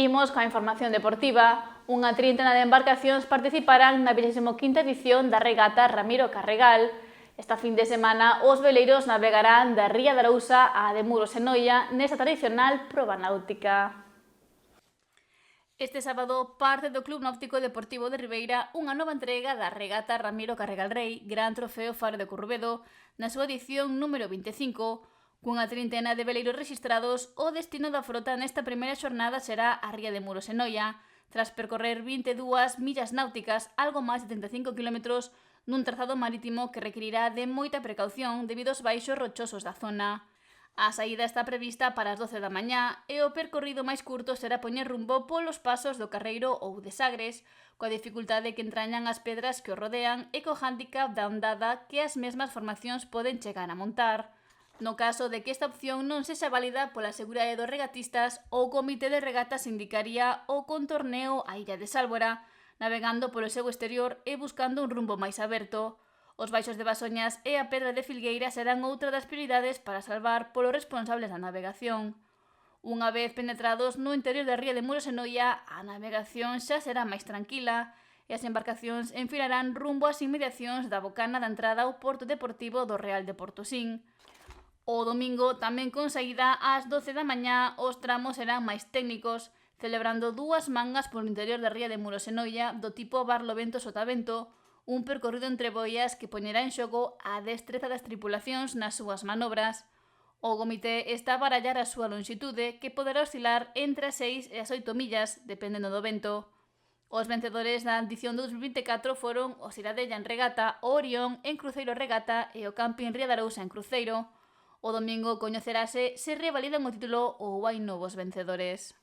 Imos coa información deportiva. Unha trintena de embarcacións participarán na 25ª edición da regata Ramiro Carregal. Esta fin de semana, os veleiros navegarán da Ría de Arousa á de Muros e Noia nesta tradicional proba náutica. Este sábado parte do Club Náutico Deportivo de Ribeira unha nova entrega da regata Ramiro Carregal Rei, Gran Trofeo Faro de Currubedo, na súa edición número 25, cunha trintena de veleiros rexistrados. O destino da frota nesta primeira xornada será a Ría de Muros e Noia, tras percorrer 22 millas náuticas, algo máis de 35 km, nun trazado marítimo que requerirá de moita precaución debido aos baixos rochosos da zona. A saída está prevista para as 12 da mañá e o percorrido máis curto será poñer rumbo polos pasos do Carreiro ou de Sagres, coa dificultade que entrañan as pedras que o rodean e co hándicap da ondada que as mesmas formacións poden chegar a montar. No caso de que esta opción non sexa válida pola seguridade dos regatistas, o Comité de Regatas indicaría o contorneo á illa de Sálvora, navegando polo seu exterior e buscando un rumbo máis aberto. Os baixos de Basoñas e a Pedra de Filgueira serán outra das prioridades para salvar polos responsables da navegación. Unha vez penetrados no interior da Ría de Muros e Noia, a navegación xa será máis tranquila e as embarcacións enfilarán rumbo ás inmediacións da bocana da entrada ao porto deportivo do Real de Portosín. O domingo, tamén con saída ás 12 da mañá, os tramos serán máis técnicos, celebrando 2 mangas polo interior da Ría de Muros e Noia do tipo Barlovento-Sotavento, un percorrido entre boias que poñerá en xogo a destreza das tripulacións nas súas manobras. O comité está a barallar a súa longitude, que poderá oscilar entre as 6 e as 8 millas, dependendo do vento. Os vencedores da edición 2024 foron o Siradella en regata, o Orión en cruceiro regata e o Camping Ría de Arousa en cruceiro. O domingo coñecerase se revalidan o título ou hai novos vencedores.